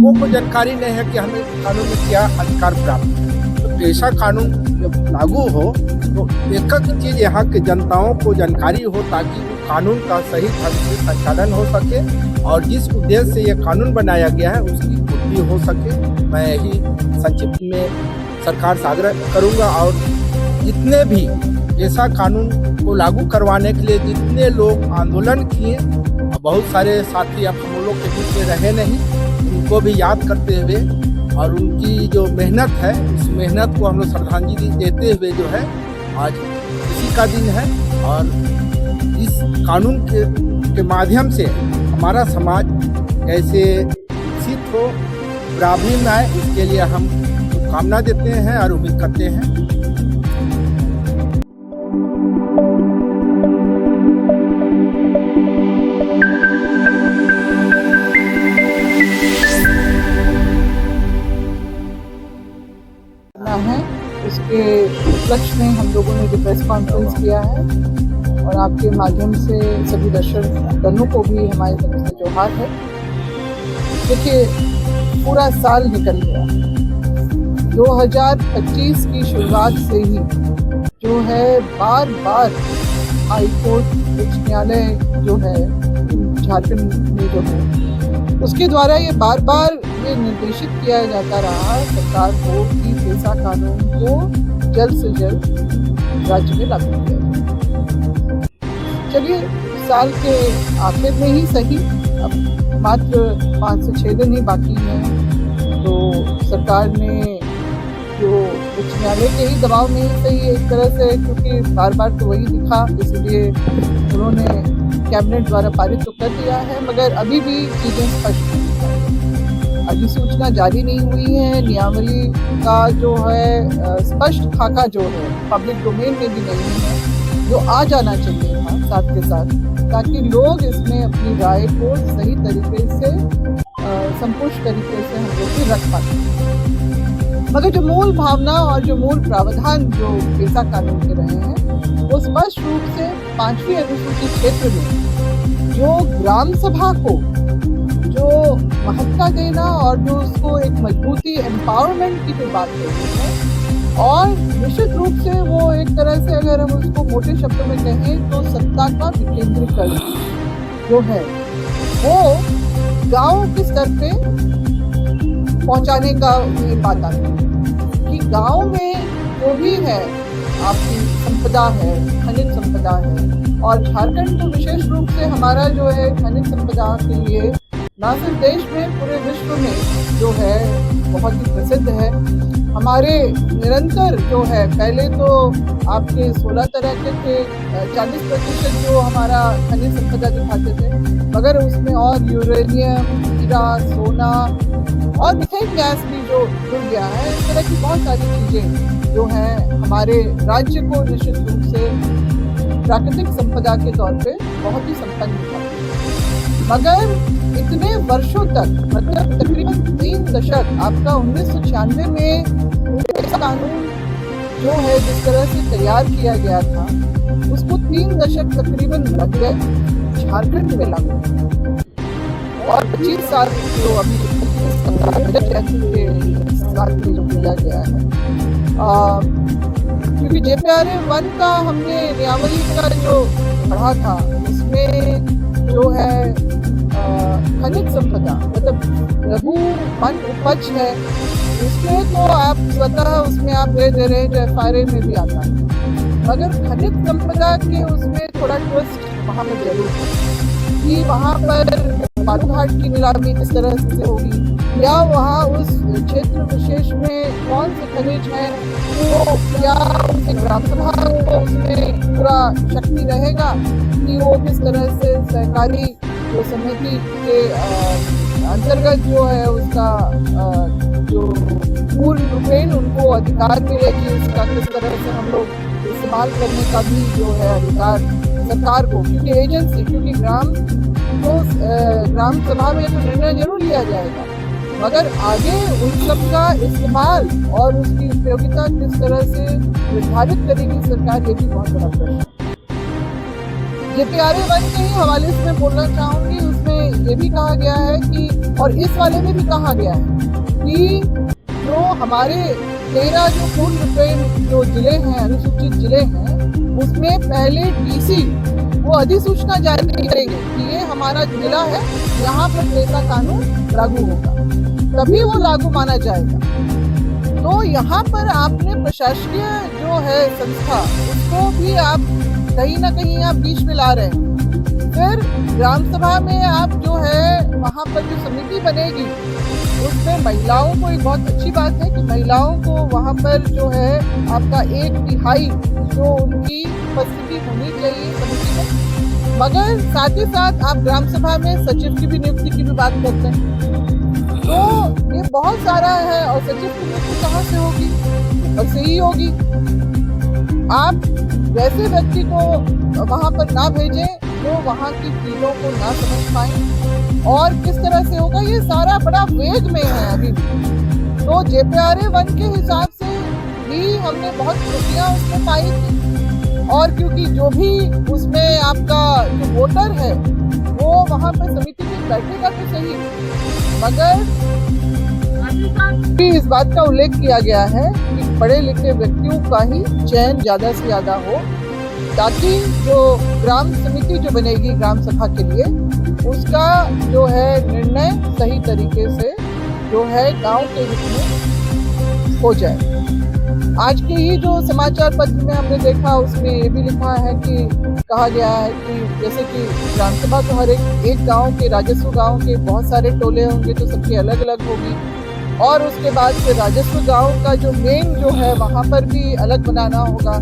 लोगों को जानकारी नहीं है कि हमें कानून में क्या अधिकार प्राप्त है। तो ऐसा कानून जब लागू हो तो एक चीज़ यहाँ के जनताओं को जानकारी हो ताकि वो कानून का सही ढंग से संचालन हो सके और जिस उद्देश्य से ये कानून बनाया गया है उसकी पूर्ति हो सके। मैं यही संक्षिप्त में सरकार से आग्रह करूँगा और जितने भी ऐसा कानून को लागू करवाने के लिए जितने लोग आंदोलन किए, बहुत सारे साथी अब हम लोग के बीच में रहे नहीं, उनको भी याद करते हुए और उनकी जो मेहनत है उस मेहनत को हम लोग श्रद्धांजलि देते हुए जो है आज इसी का दिन है और इस कानून के माध्यम से हमारा समाज कैसे विकसित हो, बराबरी में आए, इसके लिए हम कामना देते हैं और उम्मीद करते हैं। है उसके उपलक्ष्य में हम लोगों ने जो प्रेस कॉन्फ्रेंस किया है और आपके माध्यम से सभी दर्शकों को भी हमारी तरफ से जोहार है। देखिए, पूरा साल निकल गया, 2025 की शुरुआत से ही जो है बार बार हाई कोर्ट उच्च न्यायालय जो है झारखंड में जो है उसके द्वारा ये बार बार ये निर्देशित किया जाता रहा सरकार को कि पेशा कानून को जल्द से जल्द राज्य में लागू किया जाए। चलिए, साल के आखिर में ही सही, अब मात्र 5 से 6 दिन ही बाकी हैं, तो सरकार ने जो उच्च न्यायालय के ही दबाव में ही सही एक तरह से, क्योंकि बार बार तो वही दिखा, इसलिए उन्होंने कैबिनेट द्वारा पारित तो कर दिया है, मगर अभी भी चीज़ें स्पष्ट नहीं है। अधिसूचना जारी नहीं हुई है, नियमावली का जो है स्पष्ट खाका जो है पब्लिक डोमेन में भी नहीं है, जो आ जाना चाहिए था साथ के साथ, ताकि लोग इसमें अपनी राय को सही तरीके से संपुष्ट तरीके से हम लोग भी रख पाते। मगर जो मूल भावना और जो मूल प्रावधान जो पेशा कानून के रहे हैं वो स्पष्ट रूप से 5वीं अनुसूचित क्षेत्र में जो ग्राम सभा को जो महत्ता देना और जो उसको एक मजबूती एम्पावरमेंट की जो बात करनी है और निश्चित रूप से वो एक तरह से अगर हम उसको मोटे शब्दों में कहें तो सत्ता का विकेंद्रीकरण जो है वो गांव के स्तर पे पहुंचाने का ये बात आती है कि गांव में जो भी है आपकी संपदा है, खनिज संपदा है, और झारखंड तो विशेष रूप से हमारा जो है खनिज संपदा के लिए न सिर्फ देश में पूरे विश्व में जो है बहुत ही प्रसिद्ध है। हमारे निरंतर जो है पहले तो आपके 16 तरह के थे, 40% जो हमारा खनिज संपदा दिखाते थे, मगर उसमें और यूरेनियम, हीरा, सोना और मिथेन गैस भी जो जुड़ गया है। इस तरह की बहुत सारी चीज़ें जो हैं हमारे राज्य को निश्चित रूप से प्राकृतिक संपदा के तौर पे बहुत ही संपन्न दिखाती है। मगर इतने वर्षों तक, मतलब तकरीबन 3 दशक, आपका 1996 में पेशा कानून जो है जिस तरह से तैयार किया गया था उसको 3 दशक तकरीबन लग गए झारखंड में लागू, और 25 साल जो अभी के साथ में जो किया गया है, क्योंकि JPRA-1 का हमने नियमावली का जो पढ़ा था उसमें जो है खनिज संपदा मतलब लघु वन उपज है, उसमें तो आप स्वतः उसमें आप दे रहे हैं जो FRA में भी आता है, मगर खनिज संपदा के उसमें थोड़ा ट्विस्ट वहाँ पर जरूर है कि वहाँ पर बालूघाट की नीलामी किस तरह से होगी, या वहाँ उस क्षेत्र विशेष में कौन से खनिज हैं, वो या ग्राम सभा को उसमें पूरा शक्ति रहेगा कि वो किस तरह से सहकारी जो समिति के अंतर्गत जो है उसका जो पूर्ण रूपेण उनको अधिकार मिलेगी, उसका किस तरह से हम लोग इस्तेमाल करने का भी जो है अधिकार सरकार को, क्योंकि एजेंसी, क्योंकि ग्राम सभा में तो निर्णय जरूर लिया जाएगा, मगर आगे उन सब का इस्तेमाल और उसकी उपयोगिता किस तरह से निर्धारित करेगी सरकार, ये भी बहुत बड़ा प्रश्न है। JPRA-1 के ही हवाले से मैं बोलना चाहूँगी, उसमें ये भी कहा गया है कि, और इस वाले में भी कहा गया है कि जो हमारे 13 जो पूर्ण जो जिले हैं, अनुसूचित जिले हैं, उसमें पहले डीसी वो अधिसूचना जारी करेंगे कि ये हमारा जिला है, यहाँ पर पेशा कानून लागू होगा, तभी वो लागू माना जाएगा। तो यहाँ पर आपने प्रशासकीय जो है संस्था, उसको भी आप कहीं ना कहीं आप बीच में ला रहे हैं। फिर ग्राम सभा में आप जो है वहाँ पर जो समिति बनेगी, उसमें महिलाओं को, एक बहुत अच्छी बात है कि महिलाओं को वहाँ पर जो है आपका 1/3 जो उनकी उपस्थिति होनी चाहिए समिति में। मगर साथ ही साथ आप ग्राम सभा में सचिव की भी नियुक्ति की भी बात करते हैं, तो ये बहुत सारा है। और सचिव की नियुक्ति कहाँ से होगी? ऊपर से ही होगी। आप वैसे व्यक्ति को वहाँ पर ना भेजें जो वहाँ की चीजों को ना समझ पाए, और किस तरह से होगा ये सारा बड़ा वेग में है अभी भी। तो JPRA 1 के हिसाब से भी हमने बहुत त्रुटियां उसमें पाई थी, और क्योंकि जो भी उसमें आपका जो वोटर है वो वहाँ पर समिति में बैठेगा तो सही, मगर इस बात का उल्लेख किया गया है कि पढ़े लिखे व्यक्तियों का ही चयन ज्यादा से ज्यादा हो, ताकि जो ग्राम समिति जो बनेगी ग्राम सभा के लिए, उसका जो है निर्णय सही तरीके से जो है गांव के हित में हो जाए। आज के ही जो समाचार पत्र में हमने देखा, उसमें ये भी लिखा है कि कहा गया है कि जैसे कि ग्राम सभा तो हर एक गांव के, राजस्व गांव के बहुत सारे टोले होंगे, तो सबकी अलग अलग होगी, और उसके बाद फिर राजस्व गांव का जो मेन जो है वहाँ पर भी अलग बनाना होगा।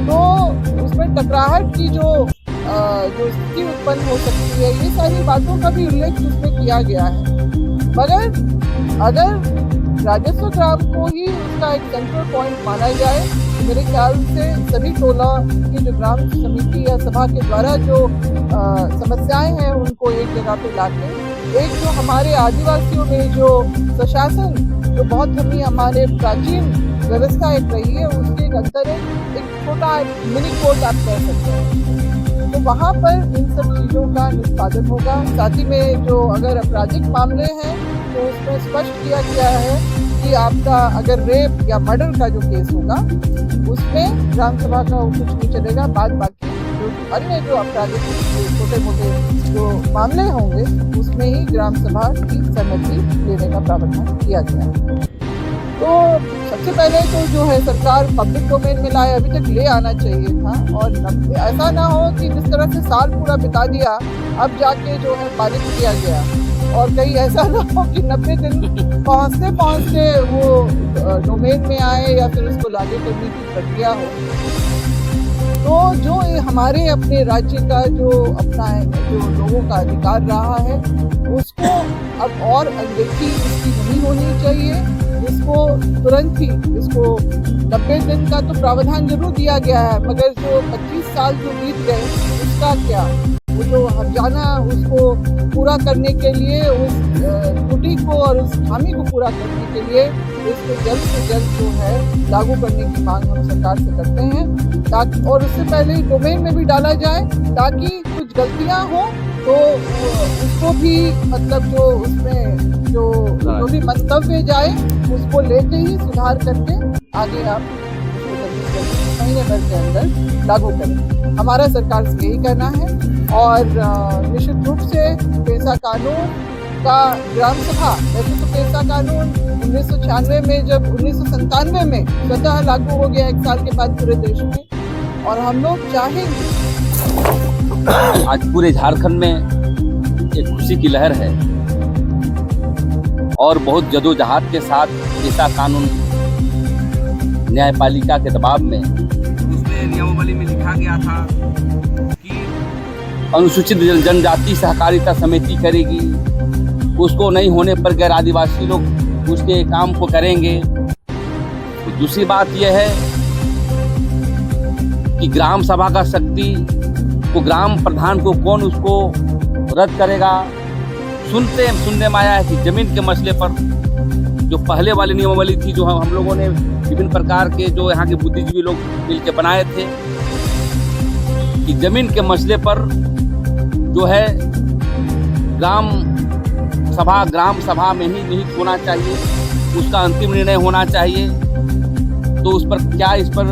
तो उसमें टकराहट की जो स्थिति उत्पन्न हो सकती है, ये सारी बातों का भी उल्लेख उसमें किया गया है। मगर अगर राजस्व ग्राम को ही उसका एक सेंट्रल पॉइंट माना जाए, तो मेरे ख्याल से सभी टोला की जो ग्राम समिति या सभा के द्वारा जो समस्याएं हैं उनको एक जगह पे लाके, एक जो हमारे आदिवासियों में जो प्रशासन जो बहुत लंबी हमारे प्राचीन व्यवस्था एक रही है, उसके एक अंतर है, एक छोटा मिनी कोर्ट आप कह सकते हैं। तो वहाँ पर इन सब चीज़ों का निष्पादन होगा। साथ ही में जो अगर आपराधिक मामले हैं तो उसमें स्पष्ट किया गया है कि आपका अगर रेप या मर्डर का जो केस होगा उसमें ग्राम सभा का कुछ नहीं चलेगा, बाकी जो अन्य जो आपराधिक छोटे मोटे जो मामले होंगे उसमें ही ग्राम सभा की सहमति लेने का प्रावधान किया गया है। तो सबसे पहले तो जो है सरकार पब्लिक डोमेन में लाए, अभी तक ले आना चाहिए था, और ऐसा ना हो कि जिस तरह से साल पूरा बिता दिया अब जाके जो है पारित किया गया, और कहीं ऐसा ना हो कि 90 दिन पहुँचते पहुँचते वो डोमेन में आए या फिर उसको लागू करने की प्रक्रिया हो। तो जो हमारे अपने राज्य का जो अपना जो लोगों का अधिकार रहा है, उसको अब और अनदेखी इसकी नहीं होनी चाहिए। इसको तुरंत ही, इसको 90 दिन का तो प्रावधान जरूर दिया गया है, मगर जो 25 साल जो बीत गए उसका क्या, वो जो हर्जाना उसको पूरा करने के लिए, उस त्रुटि को और उस खामी को पूरा करने के लिए इसको जल्द से जल्द जो है लागू करने की मांग हम सरकार से करते हैं, ताकि, और उससे पहले डोमेन में भी डाला जाए ताकि कुछ गलतियां हो तो उसको भी, मतलब जो उसमें जो भी मंतव्य जाए उसको लेके ही सुधार करके आगे आप उसको जल्दी महीने भर के अंदर लागू करें। हमारा सरकार से यही कहना है। और निश्चित रूप से पेशा कानून का ग्राम सभा, वैसे तो पेशा कानून 1996 में, जब 1997 में स्वतः लागू हो गया 1 साल के बाद पूरे देश में, और हम लोग चाहेंगे। आज पूरे झारखंड में एक खुशी की लहर है, और बहुत जदोजहद के साथ पेशा कानून न्यायपालिका के दबाव में, उसमें नियमावली में लिखा गया था कि अनुसूचित जनजाति सहकारिता समिति करेगी, उसको नहीं होने पर गैर आदिवासी लोग उसके काम को करेंगे। तो दूसरी बात यह है कि ग्राम सभा का शक्ति को, ग्राम प्रधान को कौन उसको रद्द करेगा। सुनने में आया है कि जमीन के मसले पर जो पहले वाली नियमावली थी, जो हम लोगों ने विभिन्न प्रकार के जो यहाँ के बुद्धिजीवी लोग मिलकर बनाए थे, कि जमीन के मसले पर जो है ग्राम सभा में ही निहित होना चाहिए, उसका अंतिम निर्णय होना चाहिए। तो उस पर क्या इस पर